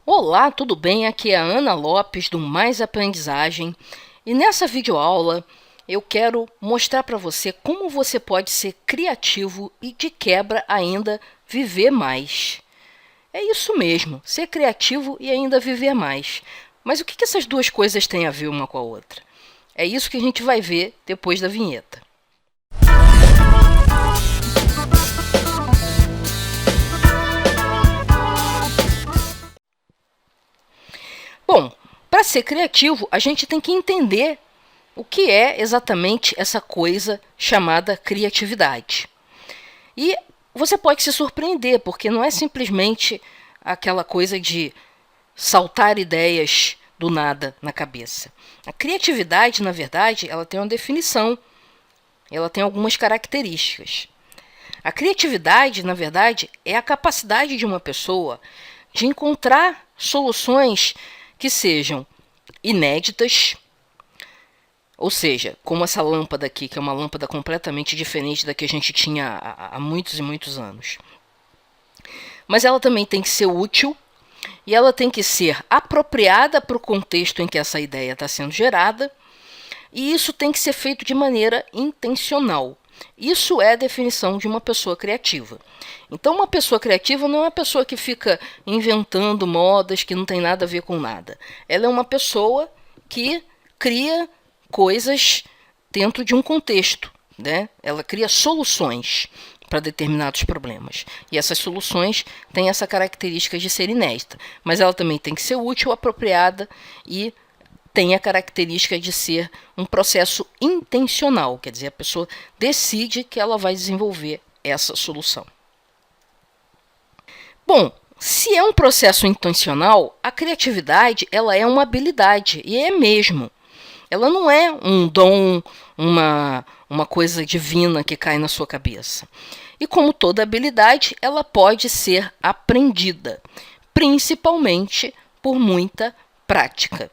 Olá, tudo bem? Aqui é a Ana Lopes do Mais Aprendizagem e nessa videoaula eu quero mostrar para você como você pode ser criativo e de quebra ainda viver mais. É isso mesmo, ser criativo e ainda viver mais. Mas o que essas duas coisas têm a ver uma com a outra? É isso que a gente vai ver depois da vinheta. Bom, para ser criativo, a gente tem que entender o que é exatamente essa coisa chamada criatividade. E você pode se surpreender, porque não é simplesmente aquela coisa de saltar ideias do nada na cabeça. A criatividade, na verdade, ela tem uma definição, ela tem algumas características. A criatividade, na verdade, é a capacidade de uma pessoa de encontrar soluções que sejam inéditas, ou seja, como essa lâmpada aqui, que é uma lâmpada completamente diferente da que a gente tinha há muitos e muitos anos. Mas ela também tem que ser útil e ela tem que ser apropriada para o contexto em que essa ideia está sendo gerada, e isso tem que ser feito de maneira intencional. Isso é a definição de uma pessoa criativa. Então, uma pessoa criativa não é uma pessoa que fica inventando modas que não tem nada a ver com nada. Ela é uma pessoa que cria coisas dentro de um contexto, né? Ela cria soluções para determinados problemas. E essas soluções têm essa característica de ser inédita. Mas ela também tem que ser útil, apropriada e tem a característica de ser um processo intencional, quer dizer, a pessoa decide que ela vai desenvolver essa solução. Bom, se é um processo intencional, a criatividade ela é uma habilidade, e é mesmo. Ela não é um dom, uma coisa divina que cai na sua cabeça. E como toda habilidade, ela pode ser aprendida, principalmente por muita prática.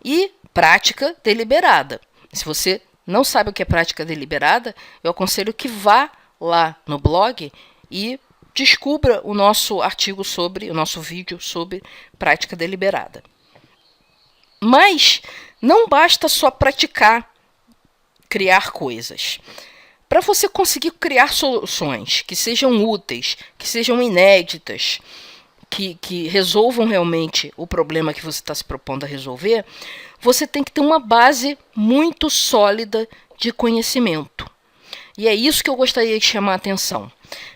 E prática deliberada. Se você não sabe o que é prática deliberada, eu aconselho que vá lá no blog e descubra o nosso artigo sobre, o nosso vídeo sobre prática deliberada. Mas não basta só praticar, criar coisas. Para você conseguir criar soluções que sejam úteis, que sejam inéditas, que resolvam realmente o problema que você está se propondo a resolver, você tem que ter uma base muito sólida de conhecimento. E é isso que eu gostaria de chamar a atenção.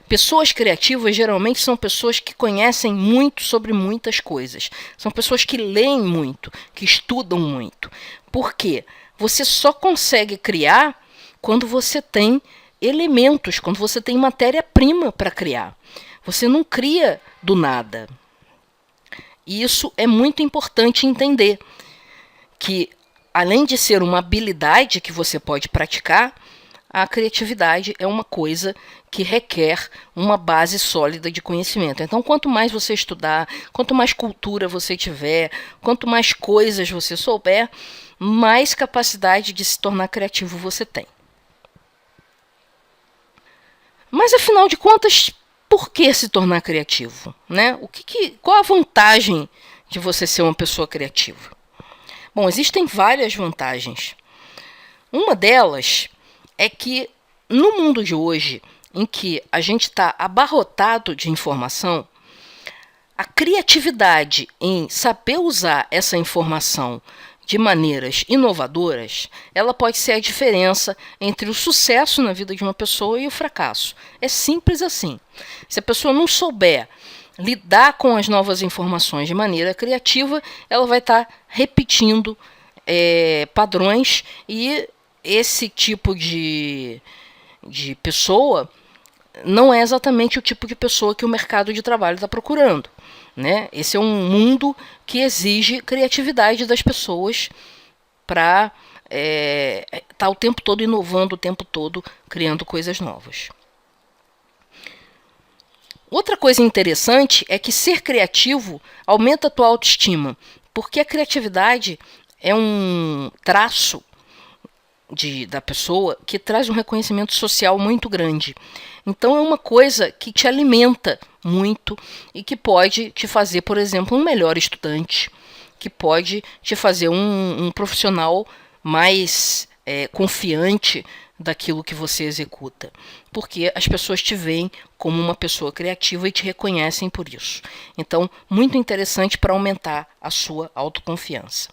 Pessoas criativas geralmente são pessoas que conhecem muito sobre muitas coisas. São pessoas que leem muito, que estudam muito. Por quê? Você só consegue criar quando você tem elementos, quando você tem matéria-prima para criar. Você não cria do nada. E isso é muito importante entender, que além de ser uma habilidade que você pode praticar, a criatividade é uma coisa que requer uma base sólida de conhecimento. Então, quanto mais você estudar, quanto mais cultura você tiver, quanto mais coisas você souber, mais capacidade de se tornar criativo você tem. Mas, afinal de contas, por que se tornar criativo? Né? Qual a vantagem de você ser uma pessoa criativa? Bom, existem várias vantagens. Uma delas é que no mundo de hoje, em que a gente está abarrotado de informação, a criatividade em saber usar essa informação de maneiras inovadoras, ela pode ser a diferença entre o sucesso na vida de uma pessoa e o fracasso. É simples assim. Se a pessoa não souber lidar com as novas informações de maneira criativa, ela vai estar repetindo padrões, e esse tipo de pessoa não é exatamente o tipo de pessoa que o mercado de trabalho está procurando. Né? Esse é um mundo que exige criatividade das pessoas para estar o tempo todo inovando, o tempo todo criando coisas novas. Outra coisa interessante é que ser criativo aumenta a tua autoestima, porque a criatividade é um traço da pessoa que traz um reconhecimento social muito grande. Então é uma coisa que te alimenta muito e que pode te fazer, por exemplo, um melhor estudante, que pode te fazer um profissional mais confiante daquilo que você executa, porque as pessoas te veem como uma pessoa criativa e te reconhecem por isso. Então, muito interessante para aumentar a sua autoconfiança.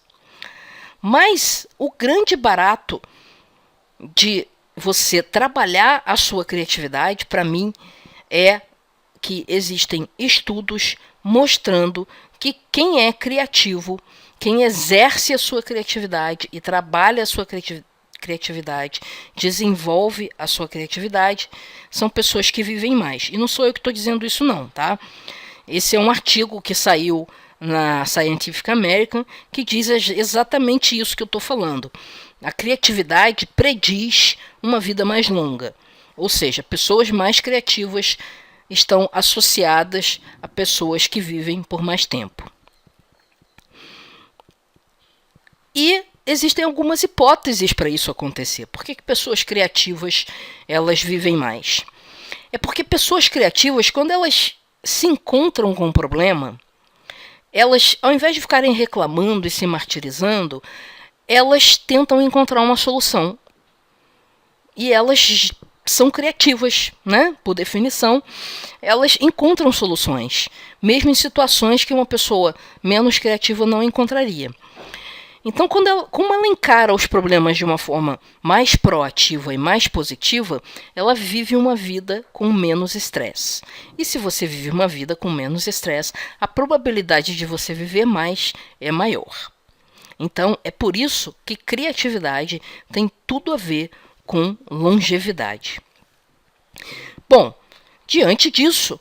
Mas o grande barato de você trabalhar a sua criatividade, para mim, é que existem estudos mostrando que quem é criativo, quem exerce a sua criatividade e trabalha a sua criatividade, desenvolve a sua criatividade, são pessoas que vivem mais. E não sou eu que estou dizendo isso não, tá? Esse é um artigo que saiu na Scientific American que diz exatamente isso que eu estou falando. A criatividade prediz uma vida mais longa. Ou seja, pessoas mais criativas estão associadas a pessoas que vivem por mais tempo. E existem algumas hipóteses para isso acontecer. Por que pessoas criativas elas vivem mais? É porque pessoas criativas, quando elas se encontram com um problema, elas, ao invés de ficarem reclamando e se martirizando, elas tentam encontrar uma solução. E elas são criativas, né? Por definição, elas encontram soluções, mesmo em situações que uma pessoa menos criativa não encontraria. Então, como ela encara os problemas de uma forma mais proativa e mais positiva, ela vive uma vida com menos estresse. E se você vive uma vida com menos estresse, a probabilidade de você viver mais é maior. Então, é por isso que criatividade tem tudo a ver com longevidade. Bom, diante disso,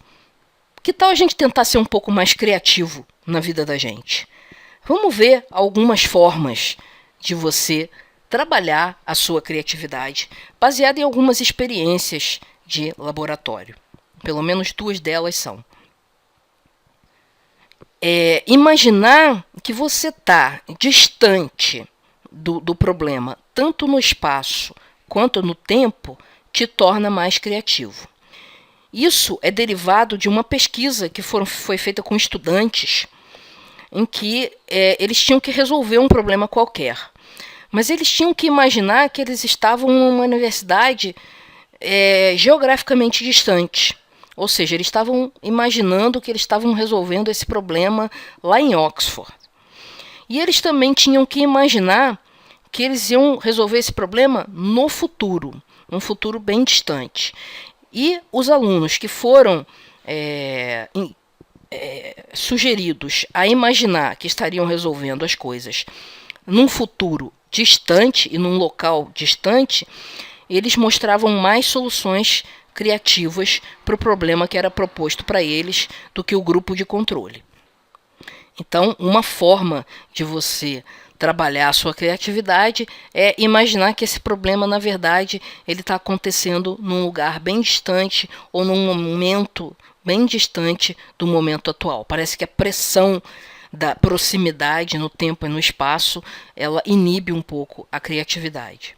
que tal a gente tentar ser um pouco mais criativo na vida da gente? Vamos ver algumas formas de você trabalhar a sua criatividade, baseada em algumas experiências de laboratório. Pelo menos 2 delas são. Imaginar que você está distante do problema, tanto no espaço quanto no tempo, te torna mais criativo. Isso é derivado de uma pesquisa que foi feita com estudantes, em que eles tinham que resolver um problema qualquer. Mas eles tinham que imaginar que eles estavam em uma universidade geograficamente distante. Ou seja, eles estavam imaginando que eles estavam resolvendo esse problema lá em Oxford. E eles também tinham que imaginar que eles iam resolver esse problema no futuro, um futuro bem distante. E os alunos que foram sugeridos a imaginar que estariam resolvendo as coisas num futuro distante e num local distante, eles mostravam mais soluções criativas para o problema que era proposto para eles do que o grupo de controle. Então, uma forma de você trabalhar a sua criatividade é imaginar que esse problema, na verdade, ele está acontecendo num lugar bem distante ou num momento bem distante do momento atual. Parece que a pressão da proximidade no tempo e no espaço, ela inibe um pouco a criatividade.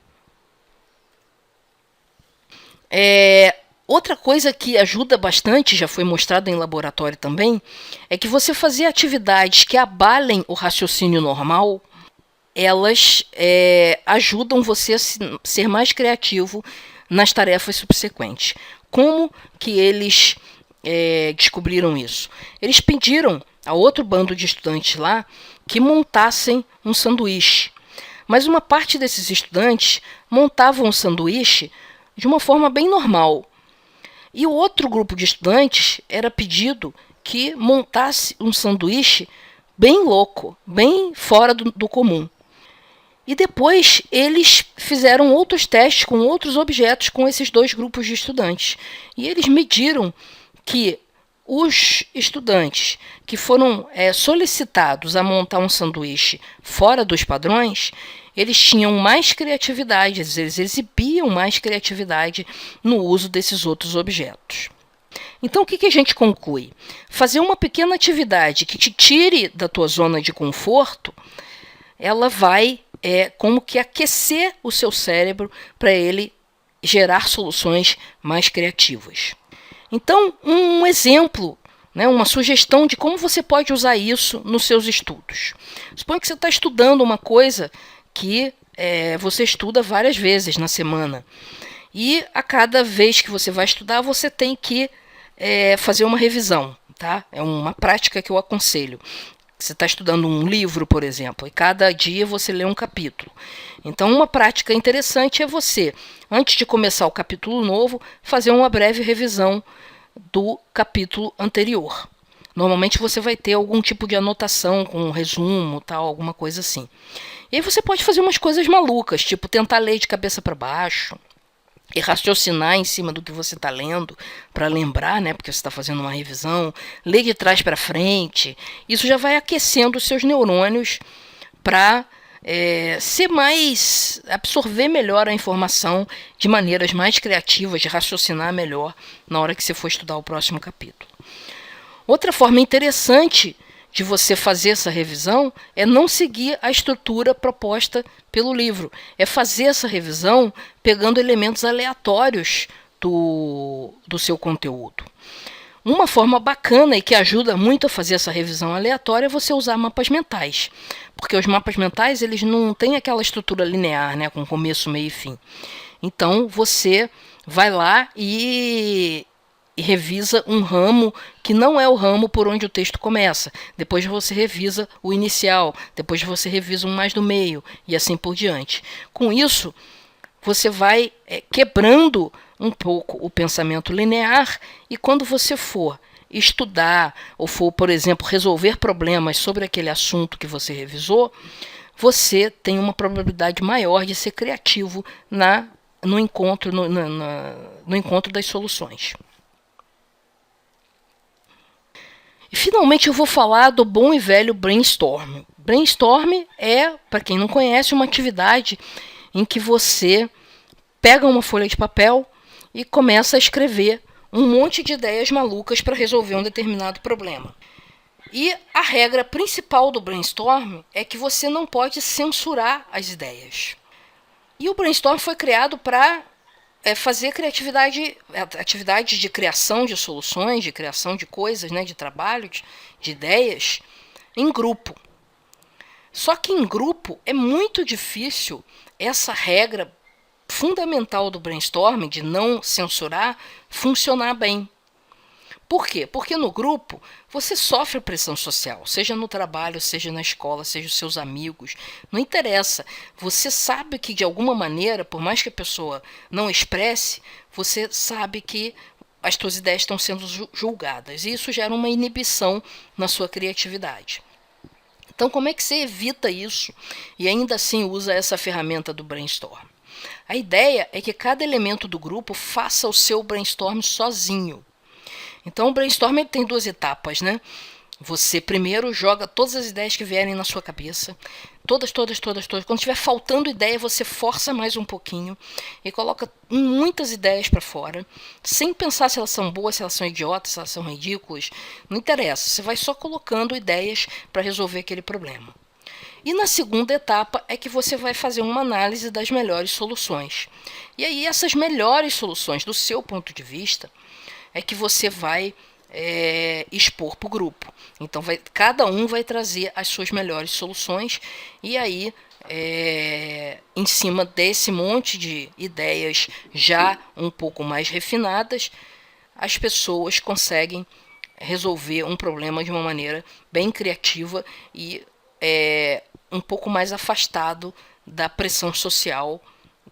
Outra coisa que ajuda bastante, já foi mostrado em laboratório também, é que você fazer atividades que abalem o raciocínio normal, elas ajudam você a ser mais criativo nas tarefas subsequentes. Como que eles descobriram isso? Eles pediram a outro bando de estudantes lá que montassem um sanduíche. Mas uma parte desses estudantes montavam um sanduíche de uma forma bem normal. E o outro grupo de estudantes era pedido que montasse um sanduíche bem louco, bem fora do comum. E depois eles fizeram outros testes com outros objetos com esses 2 grupos de estudantes. E eles mediram que os estudantes que foram solicitados a montar um sanduíche fora dos padrões, eles tinham mais criatividade, eles exibiam mais criatividade no uso desses outros objetos. Então, o que a gente conclui? Fazer uma pequena atividade que te tire da tua zona de conforto, ela vai é como que aquecer o seu cérebro para ele gerar soluções mais criativas. Então, um exemplo, né, uma sugestão de como você pode usar isso nos seus estudos. Suponha que você está estudando uma coisa que você estuda várias vezes na semana. E a cada vez que você vai estudar, você tem que fazer uma revisão. Tá? É uma prática que eu aconselho. Você está estudando um livro, por exemplo, e cada dia você lê um capítulo. Então, uma prática interessante é você, antes de começar o capítulo novo, fazer uma breve revisão do capítulo anterior. Normalmente você vai ter algum tipo de anotação com um resumo, tal, alguma coisa assim. E aí você pode fazer umas coisas malucas, tipo tentar ler de cabeça para baixo e raciocinar em cima do que você está lendo para lembrar, né? Porque você está fazendo uma revisão, ler de trás para frente. Isso já vai aquecendo os seus neurônios para absorver melhor a informação de maneiras mais criativas, de raciocinar melhor na hora que você for estudar o próximo capítulo. Outra forma interessante de você fazer essa revisão é não seguir a estrutura proposta pelo livro. É fazer essa revisão pegando elementos aleatórios do seu conteúdo. Uma forma bacana e que ajuda muito a fazer essa revisão aleatória é você usar mapas mentais. Porque os mapas mentais eles não têm aquela estrutura linear, né, com começo, meio e fim. Então você vai lá e revisa um ramo que não é o ramo por onde o texto começa. Depois você revisa o inicial, depois você revisa um mais do meio e assim por diante. Com isso, você vai quebrando um pouco o pensamento linear e quando você for estudar ou for, por exemplo, resolver problemas sobre aquele assunto que você revisou, você tem uma probabilidade maior de ser criativo no encontro das soluções. E finalmente eu vou falar do bom e velho brainstorm. Brainstorm é, para quem não conhece, uma atividade em que você pega uma folha de papel e começa a escrever um monte de ideias malucas para resolver um determinado problema. E a regra principal do brainstorm é que você não pode censurar as ideias. E o brainstorm foi criado para fazer atividades de criação de soluções, de criação de coisas, né, de trabalho, de ideias, em grupo. Só que em grupo é muito difícil essa regra fundamental do brainstorming, de não censurar, funcionar bem. Por quê? Porque no grupo você sofre pressão social, seja no trabalho, seja na escola, seja os seus amigos, não interessa. Você sabe que de alguma maneira, por mais que a pessoa não expresse, você sabe que as suas ideias estão sendo julgadas. E isso gera uma inibição na sua criatividade. Então, como é que você evita isso e ainda assim usa essa ferramenta do brainstorm? A ideia é que cada elemento do grupo faça o seu brainstorm sozinho. Então o brainstorm tem duas etapas, né? Você primeiro joga todas as ideias que vierem na sua cabeça, todas. Quando estiver faltando ideia, você força mais um pouquinho e coloca muitas ideias para fora, sem pensar se elas são boas, se elas são idiotas, se elas são ridículas. Não interessa, você vai só colocando ideias para resolver aquele problema. E na segunda etapa é que você vai fazer uma análise das melhores soluções. E aí essas melhores soluções, do seu ponto de vista, é que você vai expor para o grupo. Então cada um vai trazer as suas melhores soluções e aí em cima desse monte de ideias já um pouco mais refinadas, as pessoas conseguem resolver um problema de uma maneira bem criativa e um pouco mais afastado da pressão social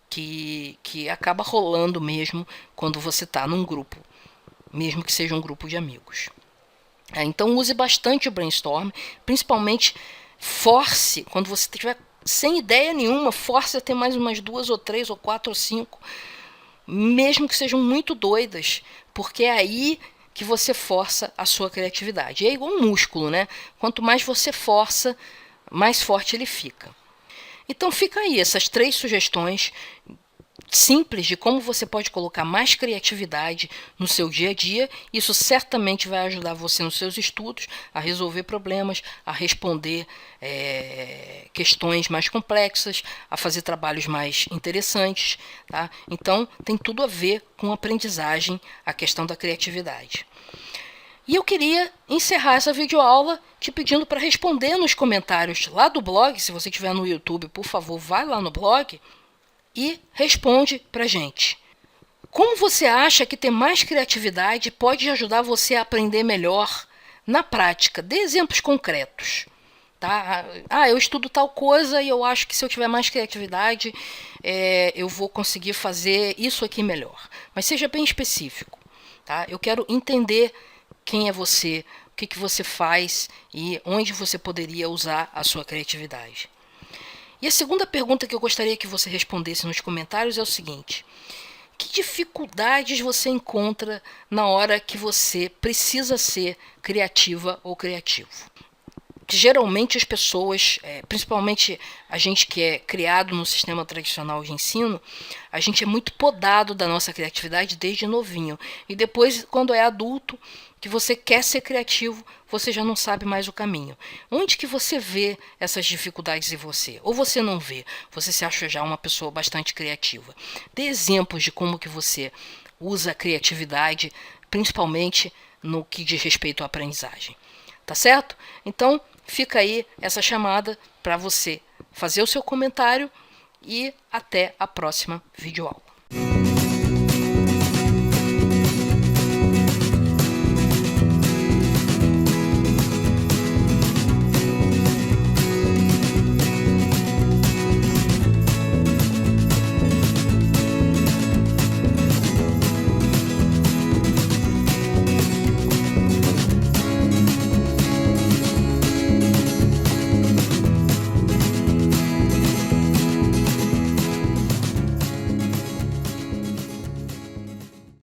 que acaba rolando mesmo quando você está num grupo, mesmo que seja um grupo de amigos. Então use bastante o brainstorm, principalmente force, quando você estiver sem ideia nenhuma, force a ter mais umas 2 ou 3 ou 4 ou 5, mesmo que sejam muito doidas, porque é aí que você força a sua criatividade. É igual um músculo, né? Quanto mais você força, mais forte ele fica. Então fica aí essas 3 sugestões simples de como você pode colocar mais criatividade no seu dia a dia. Isso certamente vai ajudar você nos seus estudos a resolver problemas, a responder questões mais complexas, a fazer trabalhos mais interessantes, tá? Então tem tudo a ver com aprendizagem, a questão da criatividade. E eu queria encerrar essa videoaula te pedindo para responder nos comentários lá do blog. Se você estiver no YouTube, por favor, vai lá no blog e responde pra gente. Como você acha que ter mais criatividade pode ajudar você a aprender melhor na prática? Dê exemplos concretos. Tá? Eu estudo tal coisa e eu acho que se eu tiver mais criatividade, eu vou conseguir fazer isso aqui melhor. Mas seja bem específico. Tá? Eu quero entender quem é você, o que você faz e onde você poderia usar a sua criatividade. E a segunda pergunta que eu gostaria que você respondesse nos comentários é o seguinte: que dificuldades você encontra na hora que você precisa ser criativa ou criativo? Geralmente as pessoas, principalmente a gente que é criado no sistema tradicional de ensino, a gente é muito podado da nossa criatividade desde novinho. E depois, quando é adulto, que você quer ser criativo, você já não sabe mais o caminho. Onde que você vê essas dificuldades em você? Ou você não vê? Você se acha já uma pessoa bastante criativa. Dê exemplos de como que você usa a criatividade, principalmente no que diz respeito à aprendizagem. Tá certo? Então, fica aí essa chamada para você fazer o seu comentário e até a próxima videoaula.